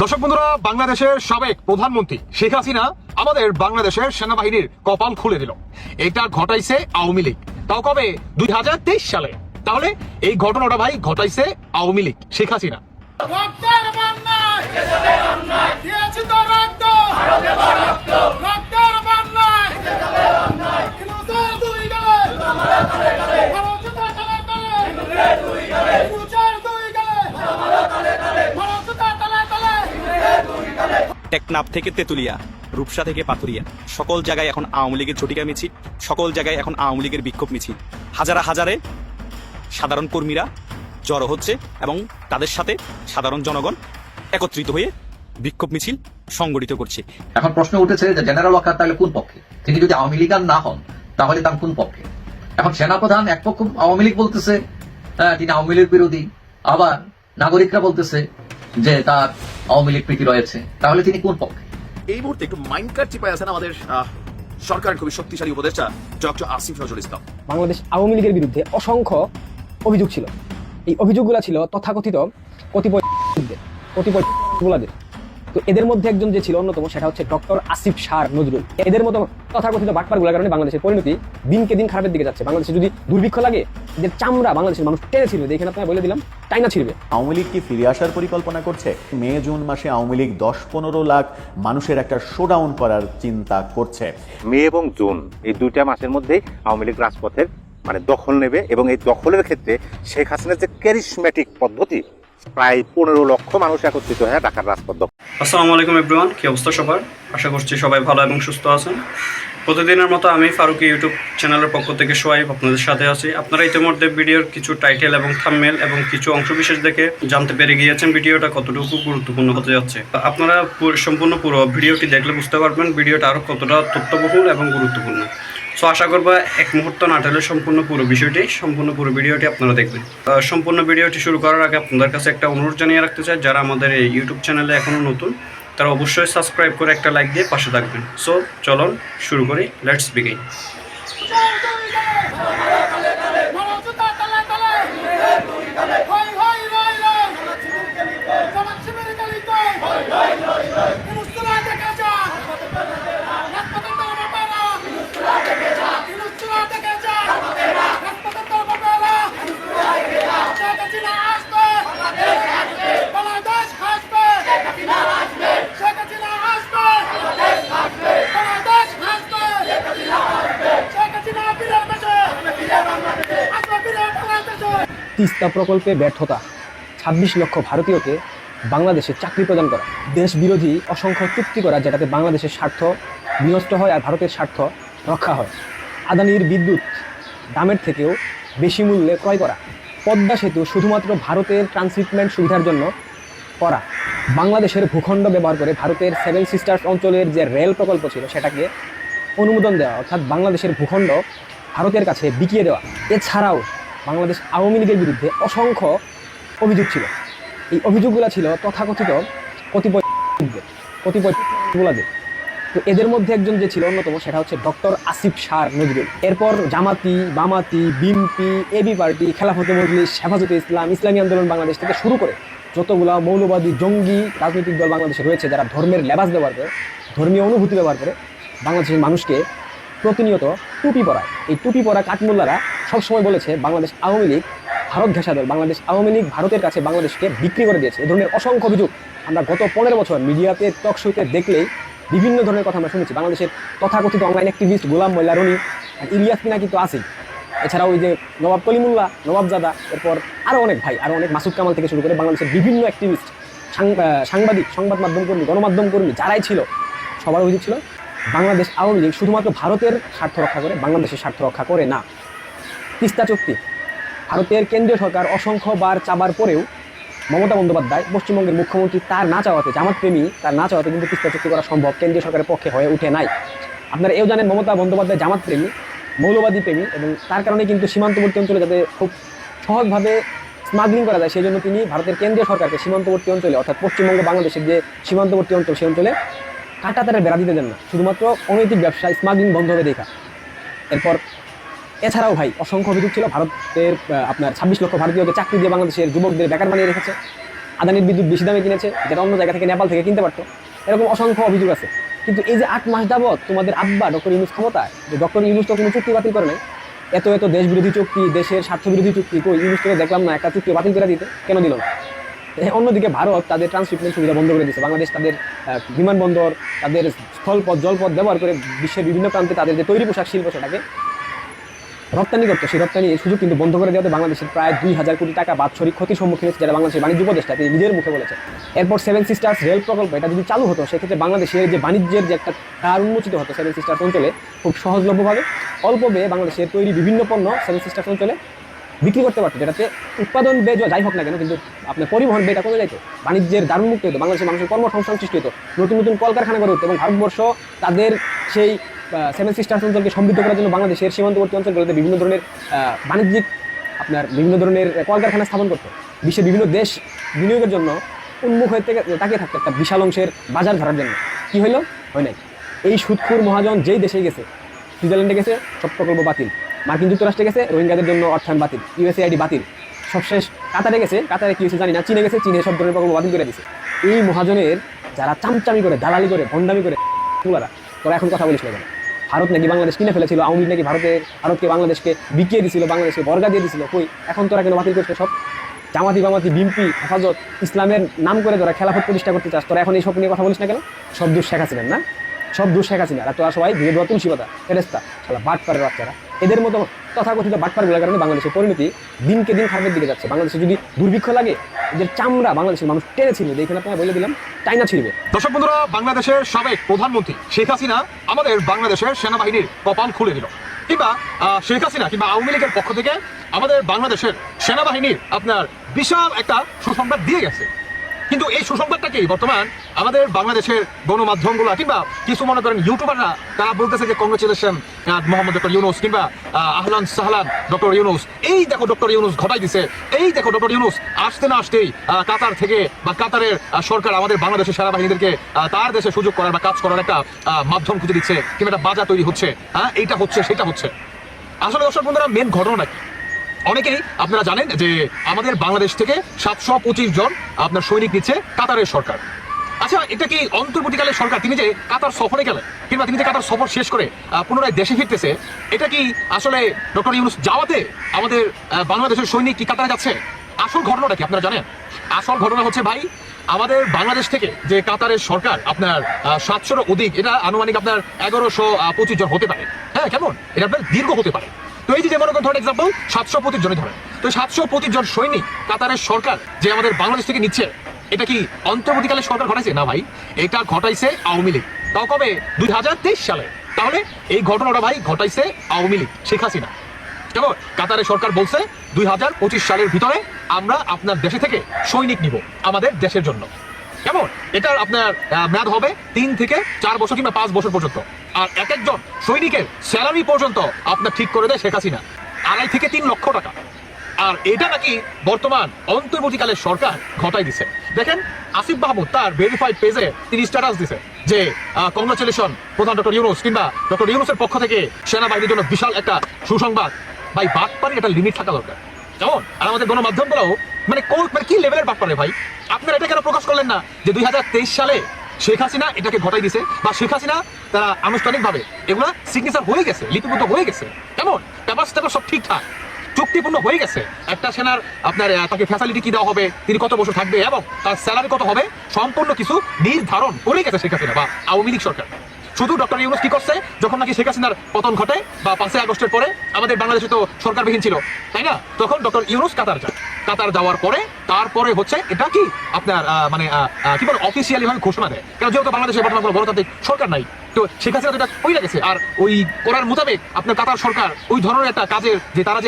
দর্শক বন্ধুরা, বাংলাদেশের সাবেক প্রধানমন্ত্রী শেখ হাসিনা আমাদের বাংলাদেশের সেনাবাহিনীর কপাল খুলে দিল। এটা ঘটাইছে আওয়ামী লীগ। তাও কবে? 2023 সালে। তাহলে এই ঘটনাটা ভাই ঘটাইছে আওয়ামী লীগ, শেখ হাসিনা। টেকনাফ থেকে তেতুলিয়া, রূপসা থেকে পাথুরিয়া, সকল জায়গায় এখন আওয়ামী লীগের ঝটিকা মিছিল, সকল জায়গায় এখন আওয়ামী লীগের বিক্ষোভ মিছিল। হাজারে সাধারণ কর্মীরা জড়ো হচ্ছে এবং তাদের সাথে সাধারণ জনগণ একত্রিত হয়ে বিক্ষোভ মিছিল সংগঠিত করছে। এখন প্রশ্ন উঠেছে যে জেনারেল ওয়াকার তাহলে কোন পক্ষে? তিনি যদি আওয়ামী লীগ না হন তাহলে তার কোন পক্ষে? এখন সেনাপ্রধান এক পক্ষ আওয়ামী লীগ বলতেছে তিনি আওয়ামী লীগ বিরোধী, আবার নাগরিকরা বলতেছে যে তার আওয়ামী লীগ প্রীতি রয়েছে, তাহলে তিনি কোন পক্ষে? এই মুহূর্তে একটু মাইন্ড কার্ড চিপায় আছেন আমাদের সরকারের খুবই শক্তিশালী উপদেষ্টা ডক্টর আসিফ নজরুল ইসলাম। বাংলাদেশ আওয়ামী লীগের বিরুদ্ধে অসংখ্য অভিযোগ ছিল। এই অভিযোগগুলো ছিল তথাকথিত কতিপয়। তো এদের মধ্যে একজন যে ছিল অন্যতম, সেটা হচ্ছে ডক্টর আসিফ শাহ নজরুল। এদের মতো তথাকথিত বাটপারগুলোর কারণে বাংলাদেশের পরিণতি দিনকে দিন খারাপের দিকে যাচ্ছে। বাংলাদেশে যদি দুর্ভিক্ষ লাগে, এদের চামড়া বাংলাদেশের মানুষ টেনে ছিড়বে। দেখেন, আপনারা বলে দিলাম, টাইনা ছিড়বে। আওয়ামী লীগ কি ফিরে আসার পরিকল্পনা করছে? মে জুন মাসে আওয়ামী লীগ 10-15 লাখ মানুষের একটা শোডাউন করার চিন্তা করছে। মে এবং জুন এই দুইটা মাসের মধ্যেই আওয়ামী লীগ রাজপথের দখল নেবে এবং এই দখলের ক্ষেত্রে শেখ হাসিনার যে ক্যারিসম্যাটিক পদ্ধতি, প্রায় 15 লক্ষ মানুষ একত্রিত হয়ে ঢাকার রাজপথ। আসসালামু আলাইকুম এভরিওয়ান, কি অবস্থা সবার? আশা করছি সবাই ভালো এবং সুস্থ আছেন। প্রতিদিনের মতো আমি ফারুকি ইউটিউব চ্যানেলের পক্ষ থেকে সোহাইব আপনাদের সাথে আছি। আপনারা ইতিমধ্যে ভিডিওর কিছু টাইটেল এবং থাম্বনেল এবং কিছু অংশবিশেষ দেখে জানতে পেরে গিয়েছেন ভিডিওটা কতটুকু গুরুত্বপূর্ণ হতে যাচ্ছে। আপনারা সম্পূর্ণ পুরো ভিডিওটি দেখলে বুঝতে পারবেন ভিডিওটা আরও কতটা তথ্যবহুল এবং গুরুত্বপূর্ণ। সো আশা করবো এক মুহূর্ত না টেলে সম্পূর্ণ পুরো ভিডিওটি আপনারা দেখবেন। সম্পূর্ণ ভিডিওটি শুরু করার আগে আপনাদের কাছে একটা অনুরোধ জানিয়ে রাখতে চাই, যারা আমাদের এই ইউটিউব চ্যানেলে এখনও নতুন তারা অবশ্যই সাবস্ক্রাইব করে একটা লাইক দিয়ে পাশে থাকবেন। সো চলুন শুরু করি, লেটস বিগিন। তিস্তা প্রকল্পে ব্যর্থতা, 26 লক্ষ ভারতীয়কে বাংলাদেশে চাকরি প্রদান করা, দেশ বিরোধী অসংখ্য চুক্তি করা যেটাতে বাংলাদেশের স্বার্থ বিনষ্ট হয় আর ভারতের স্বার্থ রক্ষা হয়, আদানির বিদ্যুৎ দামের থেকেও বেশি মূল্যে ক্রয় করা, পদ্মা সেতু শুধুমাত্র ভারতের ট্রান্সশিপমেন্ট সুবিধার জন্য করা, বাংলাদেশের ভূখণ্ড ব্যবহার করে ভারতের 7 সিস্টার্স অঞ্চলের যে রেল প্রকল্প ছিল সেটাকে অনুমোদন দেওয়া, অর্থাৎ বাংলাদেশের ভূখণ্ড ভারতের কাছে বিকিয়ে দেওয়া। এছাড়াও বাংলাদেশ আওয়ামী লীগের বিরুদ্ধে অসংখ্য অভিযোগ ছিল। এই অভিযোগগুলো ছিল তথাকথিত কতিপয়। তো এদের মধ্যে একজন যে ছিল অন্যতম, সেটা হচ্ছে ডক্টর আসিফ শাহ নজরুল। এরপর জামাতি, বামাতি, বিএনপি, এবি পার্টি, খেলাফতে মজলিস, হেফাজতে ইসলাম, ইসলামী আন্দোলন বাংলাদেশ থেকে শুরু করে যতগুলো মৌলবাদী জঙ্গি রাজনৈতিক দল বাংলাদেশে রয়েছে, যারা ধর্মের লেবাস ব্যবহার করে, ধর্মীয় অনুভূতি ব্যবহার করে বাংলাদেশের মানুষকে প্রতিনিয়ত টুপি পরায়। এই টুপি পরা কাঠমোল্লারা সবসময় বলেছে বাংলাদেশ আওয়ামী লীগ ভারত ঘেঁষা দল, বাংলাদেশ আওয়ামী লীগ ভারতের কাছে বাংলাদেশকে বিক্রি করে দিয়েছে। এ ধরনের অসংখ্য অভিযোগ আমরা গত 15 বছর মিডিয়াতে, টক শোতে দেখলেই বিভিন্ন ধরনের কথা আমরা শুনেছি। বাংলাদেশের তথাকথিত অনলাইন অ্যাক্টিভিস্ট গোলাম মোল্লা রনি আর ইলিয়াস মিনা কিন্তু আছেই। এছাড়াও ওই যে নবাব কলিমুল্লাহ, নবাব জাদা, এরপর আরও অনেক ভাই, আরও অনেক মাসুদ কামাল থেকে শুরু করে বাংলাদেশের বিভিন্ন অ্যাক্টিভিস্ট, সাংবাদিক, সংবাদ মাধ্যম কর্মী, গণমাধ্যম কর্মী যারাই ছিল, সবার অভিযোগ ছিল বাংলাদেশ আওয়ামী লীগ শুধুমাত্র ভারতের স্বার্থ রক্ষা করে, বাংলাদেশের স্বার্থ রক্ষা করে না। তিস্তা চুক্তি ভারতের কেন্দ্রীয় সরকার অসংখ্যবার চাবার পরেও মমতা বন্দ্যোপাধ্যায়, পশ্চিমবঙ্গের মুখ্যমন্ত্রী, তার না চাওয়াতে, জামাত প্রেমী তার না চাওয়াতে কিন্তু তিস্তা চুক্তি করা সম্ভব কেন্দ্রীয় সরকারের পক্ষে হয়ে ওঠে নাই। আপনারা এও জানেন, মমতা বন্দ্যোপাধ্যায় জামাত প্রেমী, মৌলবাদী প্রেমী, এবং তার কারণে কিন্তু সীমান্তবর্তী অঞ্চলে যাতে খুব সহজভাবে স্মাগলিং করা যায় সেই জন্য তিনি ভারতের কেন্দ্রীয় সরকারকে সীমান্তবর্তী অঞ্চলে, অর্থাৎ পশ্চিমবঙ্গ বাংলাদেশের যে সীমান্তবর্তী অঞ্চল, সেই অঞ্চলে কাঁটাতারের বেড়া দিতে দেন না, শুধুমাত্র অনৈতিক ব্যবসা, স্মাগলিং বন্ধ হবে দেখা। এরপর এছাড়াও ভাই অসংখ্য অভিযোগ ছিল, ভারতের আপনার 26 লক্ষ ভারতীয়কে চাকরি দিয়ে বাংলাদেশের যুবকদের বেকার বানিয়ে রেখেছে। আদানির বিদ্যুৎ বেশি দামে কিনেছে, যেটা অন্য জায়গা থেকে নেপাল থেকে কিনতে পারতো। এরকম অসংখ্য অভিযোগ আছে। কিন্তু এই যে 8 মাস যাবৎ তোমাদের আব্বা ডক্টর ইউনূস ক্ষমতায়, যে ডক্টর ইউনূস তো কোনো চুক্তি বাতিল করে নাই, এত দেশ বিরোধী চুক্তি, দেশের স্বার্থ বিরোধী চুক্তি, কই ইউনূস তো দেখলাম না একটা চুক্তি বাতিল করে দিতে, কেন দিল না? অন্যদিকে ভারত তাদের ট্রান্সশিপমেন্ট সুবিধা বন্ধ করে দিয়েছে। বাংলাদেশ তাদের বিমানবন্দর, তাদের স্থলপথ, জলপথ ব্যবহার করে বিশ্বের বিভিন্ন প্রান্তে তাদের যে তৈরি পোশাক শিল্প সেটাকে রপ্তানি করতো, সেই রপ্তানির সুযোগ কিন্তু বন্ধ করে দেওয়াতে বাংলাদেশের প্রায় 2000 কোটি টাকা বাৎসরিক ক্ষতির সম্মুখীন হচ্ছে, যেটা বাংলাদেশের বাণিজ্য উপদেষ্টা তিনি নিজের মুখে বলেছে। এরপর 7 সিস্টার্স রেল প্রকল্প, এটা যদি চালু হতো সেক্ষেত্রে বাংলাদেশের যে বাণিজ্যের যে একটা দ্বার উন্মোচিত হতো 7 সিস্টার্স অঞ্চলে খুব সহজলভ্যভাবে, অল্প ব্যয়ে বাংলাদেশের তৈরি বিভিন্ন পণ্য 7 সিস্টার্স অঞ্চলে বিক্রি করতে পারতো, যেটাতে উৎপাদন ব্যয় যাই হোক না কেন কিন্তু আপনার পরিবহন ব্যয়টা কমে যাইতো, বাণিজ্যের দ্বার উন্মুক্ত হতো, বাংলাদেশের মানুষের কর্মসংস্থান সৃষ্টি হতো, নতুন নতুন কলকারখানা গড়ে উঠতো এবং ভারতবর্ষ তাদের সেই 7 সিস্টার্স অঞ্চলকে সমৃদ্ধ করার জন্য বাংলাদেশের সীমান্তবর্তী অঞ্চলগুলোতে বিভিন্ন ধরনের বাণিজ্যিক বিভিন্ন ধরনের কলকারখানা স্থাপন করতো। বিশ্বের বিভিন্ন দেশ বিনিয়োগের জন্য উন্মুখ হয়ে তাকিয়ে থাকতো একটা বিশাল অংশের বাজার ধরার জন্য। কি হইলো? হয় নাই। এই সুদখোর মহাজন যেই দেশে গেছে, সুইজারল্যান্ডে গেছে, সব প্রকল্প বাতিল। মার্কিন যুক্তরাষ্ট্রে গেছে, রোহিঙ্গাদের জন্য অর্থায়ন বাতিল, ইউএসএআইডি বাতিল। সবশেষ কাতারে গেছে, কাতারে কি হয়েছে জানি না, চীনে গেছে, চীনে সব ধরনের প্রকল্প বাতিল করে দিছে। এই মহাজনের যারা চামচামি করে, দালালি করে, ভণ্ডামি করে, তোরা এখন কথা বলিস না কেন? ভারত নাকি বাংলাদেশ কিনে ফেলেছিল, আওয়ামী লীগ নাকি ভারতকে বাংলাদেশকে বিকিয়ে দিছিল, বাংলাদেশকে বর্গা দিয়ে দিছিল, কই এখন তোরা কেন বাতিল করছে সব? জামাতি বামাতি বিএনপি হেফাজত ইসলামের নাম করে তোরা খেলাফত প্রতিষ্ঠা করতে চাস, তোরা এখন এই সব নিয়ে কথা বলিস না কেন? সব দোষ শেখ হাসিনার না, সব দোষ শেখ হাসিনার। আর তোরা সবাই ধীরে ধরে তুলসী পাতা ফেরেস্তা, শালা বাটপারের বাচ্চারা। এদের মতো তথাকথিত বাটপারগুলোর কারণে বাংলাদেশের পরিণতি দিনকে দিন খারাপের দিকে যাচ্ছে। বাংলাদেশে যদি দুর্ভিক্ষ লাগে, এদের চামড়া বাংলাদেশের মানুষ টেনে ছিঁড়বে, এখানে আপনারা বলে দিলাম চাইনা ছিঁড়বে। দর্শক বন্ধুরা, বাংলাদেশের সাবেক প্রধানমন্ত্রী শেখ হাসিনা আমাদের বাংলাদেশের সেনাবাহিনীর কপাল খুলে দিল, কিংবা শেখ হাসিনা কিংবা আওয়ামী লীগের পক্ষ থেকে আমাদের বাংলাদেশের সেনাবাহিনীর আপনার বিশাল একটা সুসংবাদ দিয়ে গেছে। কিন্তু এই সুসংবাদটাকেই বর্তমান আমাদের বাংলাদেশের গণমাধ্যমগুলো কিংবা কিছু মনে করেন ইউটিউবাররা তারা বলতেছে যে কংগ্রেচুলেশন মোহাম্মদ ডক্টর ইউনূস, কিংবা আহলান সাহলান ডক্টর ইউনূস, এই দেখো ডক্টর ইউনূস ঘটাই দিছে, এই দেখো ডক্টর ইউনূস আসতে না আসতেই কাতার থেকে বা কাতারের সরকার আমাদের বাংলাদেশের সেনাবাহিনীদেরকে তার দেশে সুযোগ করার বা কাজ করার একটা মাধ্যম খুঁজে দিচ্ছে, কিংবা একটা বাজার তৈরি হচ্ছে, এইটা হচ্ছে সেটা হচ্ছে। আসলে দর্শক বন্ধুরা, মেন ঘটনা কি? অনেকেই আপনারা জানেন যে আমাদের বাংলাদেশ থেকে 725 জন আপনার সৈনিক নিচ্ছে কাতারের সরকার। আচ্ছা, এটা কি অন্তর্বর্তীকালের সরকার? তিনি যে কাতার সফরে গেলেন কিংবা তিনি যে কাতার সফর শেষ করে পুনরায় দেশে ফিরতেছে, এটা কি আসলে ডক্টর ইউনূস যাওয়াতে আমাদের বাংলাদেশের সৈনিক কি কাতারে যাচ্ছে? আসল ঘটনাটা কি আপনারা জানেন? আসল ঘটনা হচ্ছে ভাই, আমাদের বাংলাদেশ থেকে যে কাতারের সরকার আপনার 700-র অধিক, এটা আনুমানিক আপনার 1125 জন হতে পারে। হ্যাঁ, কেমন? এটা আপনার দীর্ঘ হতে পারে। তো এই যে মনে করেন ধরেন এক্সাম্পল 725 জনই ধরেন, তো 725 জন সৈনিক কাতারের সরকার যে আমাদের বাংলাদেশ থেকে নিচ্ছে, এটা কি অন্তর্বর্তীকালের সরকার ঘটাইছে? না ভাই, এটা ঘটাইছে আওয়ামী লীগ। তাও কবে? 2023 সালে। তাহলে এই ঘটনাটা ভাই ঘটাইছে আওয়ামী লীগ, শেখ হাসিনা। কেমন? কাতারের সরকার বলছে 2025 সালের ভিতরে আমরা আপনার দেশে থেকে সৈনিক নিব আমাদের দেশের জন্য। কেমন? এটার আপনার মেয়াদ হবে 3 থেকে 4 বছর কিংবা 5 বছর পর্যন্ত। আর এক একজন সৈনিকের স্যালারি পর্যন্ত আপনার ঠিক করে দেয় শেখ হাসিনা, 2.5 থেকে 3 লক্ষ টাকা। আর এটা নাকি বর্তমান অন্তর্বর্তীকালের সরকার ঘটাই দিছে। দেখেন, আসিফ মাহমুদ তার ভেরিফাইড পেজে তিনি স্ট্যাটাস দিছে যে কংগ্রাচুলেশন প্রধান ডক্টর ইউনূস, কিংবা ডক্টর ইউনূসের পক্ষ থেকে সেনাবাহিনীর জন্য বিশাল একটা সুসংবাদ। ভাই, বাটপারির একটা লিমিট থাকা দরকার, কেমন? আর আমাদের গণমাধ্যমগুলো মানে কি লেভেলের বাটপারে ভাই? আপনারা এটা কেন প্রকাশ করলেন না যে 2023 সালে শেখ হাসিনা এটাকে ঘটাই দিছে, বা শেখ হাসিনা তারা আনুষ্ঠানিকভাবে এগুলা সিগনেচার হয়ে গেছে, লিপিবদ্ধ হয়ে গেছে, কেমন? পেপার সব ঠিকঠাক, চুক্তিপূর্ণ হয়ে গেছে। একটা সেনার আপনার তাকে ফ্যাসিলিটি কি দেওয়া হবে, তিনি কত বছর থাকবে এবং তার স্যালারি কত হবে, সম্পূর্ণ কিছু নির্ধারণ করে গেছে শেখ হাসিনা বা আওয়ামী লীগ সরকার। শুধু ডক্টর ইউনূস কি করছে, যখন নাকি শেখ হাসিনার পতন ঘটে বা 5 আগস্টের পরে আমাদের বাংলাদেশে তো সরকারবিহীন ছিল, তাই না? তখন ডক্টর ইউনূস কাতার যায়। কাতার যাওয়ার পরে তারপরে হচ্ছে এটা কি আপনার মানে কি বলে অফিসিয়ালি ভাবে ঘোষণা দেয়, কারণ যেহেতু বাংলাদেশে বর্তমানে কোনো গণতান্ত্রিক সরকার নাই, তো শেখ হাসিনা যেটা ওই গেছে। আর ওই করার মোতাবেক আপনার কাতার সরকার ওই ধরনের একটা কাজের যে তারা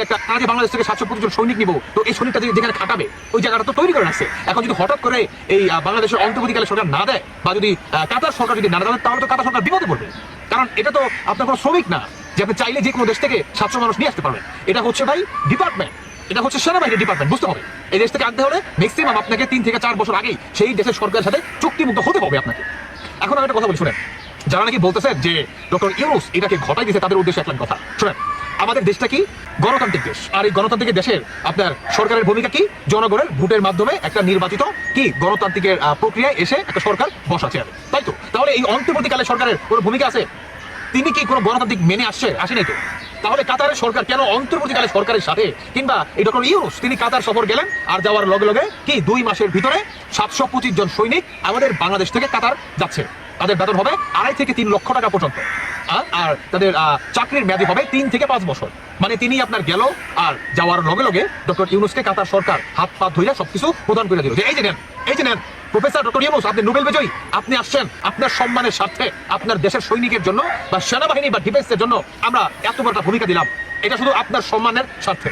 যে বাংলাদেশ থেকে 725 জন সৈনিক নিব, তো এই সৈনিকটা যেখানে খাটাবে ওই জায়গাটা তো তৈরি করে রাখছে। এখন যদি হঠাৎ করে এই বাংলাদেশের অন্তর্বর্তীকালে সরকার না দেয়, বা যদি কাতার সরকার যদি না দেয়, তাহলে তো কাতার সরকার বিপদে পড়বে। কারণ এটা তো আপনার কোনো শ্রমিক না যে আপনি চাইলে যে কোনো দেশ থেকে 700 মানুষ নিয়ে আসতে পারবেন। এটা হচ্ছে ভাই ডিপার্টমেন্ট, এটা হচ্ছে সেনাবাহিনীর ডিপার্টমেন্ট, বুঝতে হবে। এই দেশ থেকে আনতে হলে ম্যাক্সিমাম আপনাকে 3 থেকে 4 বছর আগেই সেই দেশের সরকারের সাথে চুক্তিমুক্ত হতে হবে আপনাকে। এখন আমি একটা কথা বলি, শুনেন, যারা নাকি বলতেছেন যে ডক্টর ইউনূস এটাকে ঘটাই দিয়েছে, তাদের উদ্দেশ্যে এক লাইন কথা শুনেন। আমাদের দেশটা কি গণতান্ত্রিক দেশ, আর এই গণতান্ত্রিক দেশের আপনার সরকারের ভূমিকা কি জনগণের ভোটের মাধ্যমে একটা নির্বাচিত কি গণতান্ত্রিকের প্রক্রিয়ায় এসে একটা সরকার বসাচ্ছে, তাই তো? তাহলে এই অন্তর্বর্তীকালে সরকারের কোনো ভূমিকা আছে? তিনি কি কোনো গণতান্ত্রিক মেনে আসেনি তো? তাহলে কাতারের সরকার কেন অন্তর্বর্তীকালে সরকারের সাথে, কিংবা এই ডক্টর ইউনূস তিনি কাতার সফর গেলেন আর যাওয়ার লগে লগে কি 2 মাসের ভিতরে 725 জন সৈনিক আমাদের বাংলাদেশ থেকে কাতার যাচ্ছে, তাদের বেতন হবে 2.5 থেকে 3 লক্ষ টাকা পর্যন্ত, আর তাদের চাকরির মেয়াদি হবে 3 থেকে 5 বছর। মানে তিনি আপনার গেল আর যাওয়ার লগে লগে ডক্টর ইউনূসকে কাতার সরকার হাত পা ধইরা সবকিছু প্রদান করে দিল যে এই যে নেন প্রফেসর ডক্টর ইউনূস, আপনি নোবেল বিজয়ী, আপনি আসছেন আপনার সম্মানের স্বার্থে, আপনার দেশের সৈনিকের জন্য বা সেনাবাহিনী বা ডিফেন্সের জন্য আমরা এত বড় একটা ভূমিকা দিলাম, এটা শুধু আপনার সম্মানের স্বার্থে।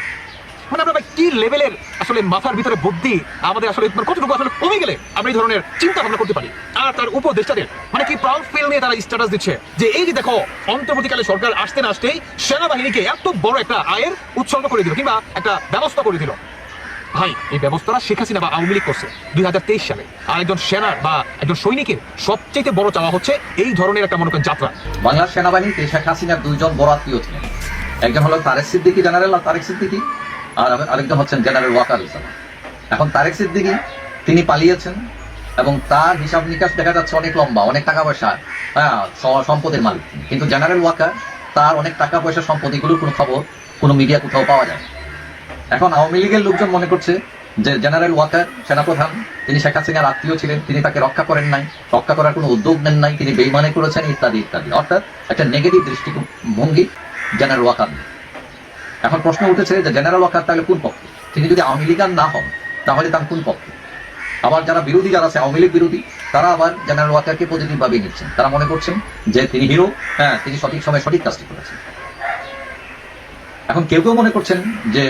মানে আমরা কি লেভেলের আসলে মাথার ভিতরে বুদ্ধি আমাদের আসলে কতটুকু আসলে কমে গেলে আমরা এই ধরনের চিন্তা ভাবনা করতে পারি। আর তার উপদেষ্টাদের মানে কি প্রাউড ফিল নিয়ে তারা স্ট্যাটাস দিচ্ছে যে এই যে দেখো অন্তর্বর্তীকালে সরকার আসতে না আসতেই সেনাবাহিনীকে এত বড় একটা আয়ের উৎসর্গ করে দিল কিংবা একটা ব্যবস্থা করে দিল। ভাই এই ব্যবস্থাটা শেখ হাসিনা বা আওয়ামী লীগ করছে 2023 সালে, আর একজন সেনার বা একজন সৈনিকের সবচেয়ে বড় চাওয়া হচ্ছে এই ধরনের একটা মনে করেন যাত্রা। বাংলার সেনাবাহিনীতে শেখ হাসিনার 2 জন বড় আত্মীয় ছিলেন, একজন হলো তারেক সিদ্দিকী, জেনারেল তারেক সিদ্দিকী, আর আরেকজন হচ্ছেন জেনারেল ওয়াকারুজ্জামান। এখন তারেক সিদ্দিকী তিনি পালিয়েছেন এবং তার হিসাব নিকাশ দেখা যাচ্ছে অনেক লম্বা, অনেক টাকা পয়সা, সম্পদের মালিক। কিন্তু জেনারেল ওয়াকার তার অনেক টাকা পয়সা সম্পত্তিগুলোর কোনো খবর কোনো মিডিয়া কোথাও পাওয়া যায়। এখন আওয়ামী লীগের লোকজন মনে করছে যে জেনারেল ওয়াকার সেনাপ্রধান তিনি শেখ হাসিনার আত্মীয় ছিলেন, তিনি তাকে রক্ষা করেন নাই, রক্ষা করার কোনো উদ্যোগ নেন নাই, তিনি বেইমানি করেছেন ইত্যাদি ইত্যাদি, অর্থাৎ একটা নেগেটিভ দৃষ্টিভঙ্গি জেনারেল ওয়াকার। এখন প্রশ্ন উঠেছে যে জেনারেল ওয়াকার তাহলে কোন পক্ষে? তিনি যদি আওয়ামী লীগার না হন তাহলে তার কোন পক্ষে? আবার যারা বিরোধী, যারা আছে আওয়ামী লীগ বিরোধী, তারা আবার জেনারেল ওয়াকারকে পজিটিভ ভাবে নিচ্ছেন। তারা মনে করছেন যে তিনি হিরো, হ্যাঁ তিনি সঠিক সময়ে সঠিক কাজটি করেছেন। এখন কেউ কেউ মনে করছেন যে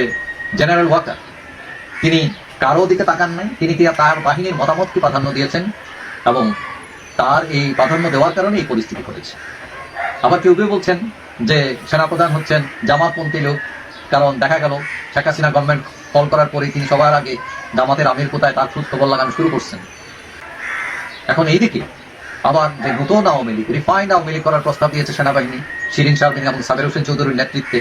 জেনারেল ওয়াকার তিনি কারো দিকে তাকান নাই, তিনি তার বাহিনীর মতামতকে প্রাধান্য দিয়েছেন এবং তার এই প্রাধান্য দেওয়ার কারণে এই পরিস্থিতি ঘটেছে। আবার কেউ কেউ বলছেন যে সেনাপ্রধান হচ্ছেন জামাতপন্থী লোক, কারণ দেখা গেল শেখ হাসিনা গভর্নমেন্ট কল করার পরে তিনি সবার আগে জামাতের আমির কোথায় তার খোঁজ খবর লাগানো শুরু করছেন। এখন এইদিকে আবার যে নতুন আওয়ামী লীগ, রিফাইন্ড আওয়ামী লীগ করার প্রস্তাব দিয়েছে সেনাবাহিনী শিরিন শারমিন এবং সাবের হোসেন চৌধুরীর নেতৃত্বে,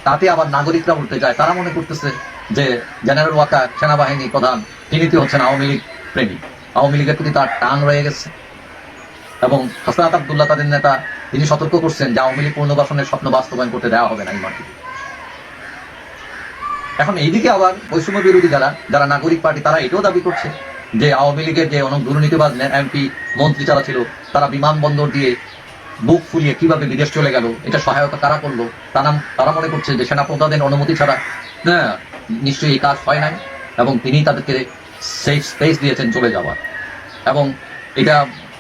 তাতে আবার নাগরিকরা উল্টে যায়। তারা মনে করতেছে যে জেনারেল ওয়াকার সেনাবাহিনী প্রধান তিনি তো হচ্ছেন আওয়ামী লীগ প্রেমী, আওয়ামী লীগের প্রতি তার টান রয়ে গেছে। এবং হাসনাত আব্দুল্লাহ তাদের নেতা তিনি সতর্ক করছেন যে আওয়ামী লীগ পুনর্বাসনের স্বপ্ন বাস্তবায়ন করতে দেওয়া হবে না এই মাটিতে। এখন এইদিকে আবার বৈষম্য বিরোধী যারা নাগরিক পার্টি, তারা এটাও দাবি করছে যে আওয়ামী লীগের যে অনেক দুর্নীতিবাজ এমপি মন্ত্রী যারা ছিল তারা বিমানবন্দর দিয়ে বুক ফুলিয়ে কিভাবে বিদেশ চলে গেল, এটা সহায়তা কারা করলো, তারা মনে করছে যে সেনাপ্রধানের অনুমতি ছাড়া নিশ্চয়ই এই কাজ হয় নাই এবং তিনি তাদেরকে সেফ স্পেস দিয়েছেন চলে যাওয়ার। এবং এটা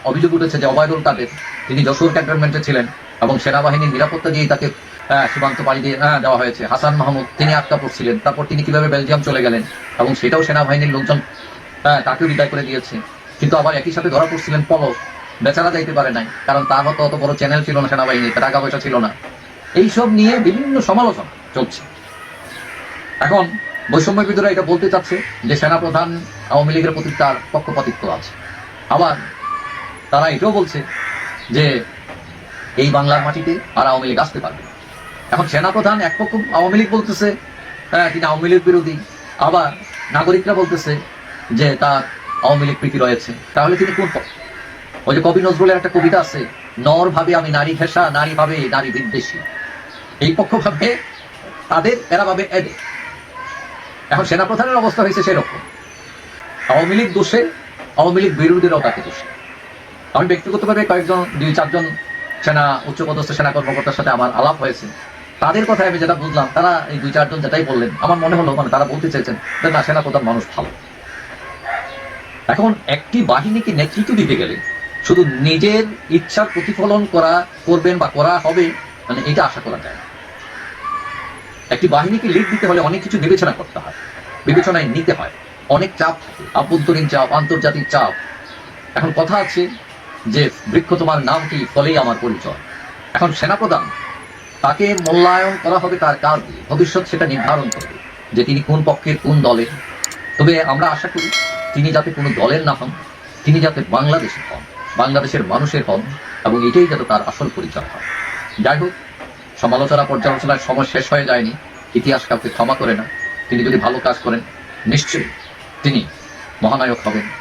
অভিযোগ উঠেছে যে ওবায়দুল কাদের তিনি যশোর ক্যান্টনমেন্টে ছিলেন এবং সেনাবাহিনীর নিরাপত্তা দিয়ে তাকে সীমান্ত পাড়ি দিয়ে দেওয়া হয়েছে। হাসান মাহমুদ তিনি আটকা পড়ছিলেন, তারপর তিনি কিভাবে বেলজিয়াম চলে গেলেন এবং সেটাও সেনাবাহিনীর লোকজন তাকেও বিদায় করে দিয়েছে। কিন্তু আবার একই সাথে ধরা পড়ছিলেন পলক, বেচারা যাইতে পারে নাই, কারণ তার মতো অত বড় চ্যানেল ছিল না সেনাবাহিনীতে, টাকা পয়সা ছিল না। এইসব নিয়ে বিভিন্ন সমালোচনা চলছে। এখন বৈষম্য বিরোধীরা এটা বলতে চাচ্ছে যে সেনাপ্রধান আওয়ামী লীগের প্রতি তার পক্ষপাতিত্ব আছে। আবার তারা এটাও বলছে যে এই বাংলার মাটিতে আর আওয়ামী লীগ আসতে পারবে। এখন সেনাপ্রধান এক পক্ষ আওয়ামী লীগ বলতেছে তিনি আওয়ামী লীগ বিরোধী, আবার নাগরিকরা বলতেছে যে তার আওয়ামী লীগ প্রীতি রয়েছে। তাহলে তিনি কোন পক্ষে? ওই যে কবি নজরুলের একটা কবিতা আছে, নর ভাবে আমি নারী ঘেঁষা, নারী ভাবে নারী বিদ্বেষী। এই পক্ষ ভাবে তাদের, এরা ভাবে এদের। এখন সেনাপ্রধানের অবস্থা হয়েছে সেরকম, আওয়ামী লীগ দোষে, আওয়ামী লীগ বিরোধীরাও তাকে দোষে। আমি ব্যক্তিগতভাবে কয়েকজন 2-4 জন সেনা উচ্চপদস্থ সেনা কর্মকর্তার সাথে আমার আলাপ হয়েছে। তাদের কথায় আমি যেটা বুঝলাম, তারা এই 2-4 জন যেটাই বললেন আমার মনে হলো তারা বলতে চাইছেন যে না, সেনাপ্রধান মানুষ ভালো। এখন একটি বাহিনীকে নেতৃত্ব দিতে গেলে শুধু নিজের ইচ্ছার প্রতিফলন করবেন বা করা হবে এটা আশা করা যায় না। একটি বাহিনীকে লিড দিতে হলে অনেক কিছু বিবেচনা করতে হয়, বিবেচনায় নিতে হয়, অনেক চাপ থাকে, আভ্যন্তরীণ চাপ, আন্তর্জাতিক চাপ। এখন কথা আছে যে বৃক্ষ তোমার নাম কি, ফলেই আমার পরিচয়। এখন সেনাপ্রধান তাকে মূল্যায়ন করা হবে তার কাজ দিয়ে, ভবিষ্যৎ সেটা নির্ধারণ করবে যে তিনি কোন পক্ষের, কোন দলের। তবে আমরা আশা করি তিনি যাতে কোনো দলের না হন, তিনি যাতে বাংলাদেশের হন, বাংলাদেশের মানুষের হন, এবং এটাই যাতে তার আসল পরিচয় হয়। যাই হোক, সমালোচনা পর্যালোচনার সময় শেষ হয়ে যায়নি। ইতিহাস কাউকে ক্ষমা করে না। তিনি যদি ভালো কাজ করেন নিশ্চয়ই তিনি মহানায়ক হবেন।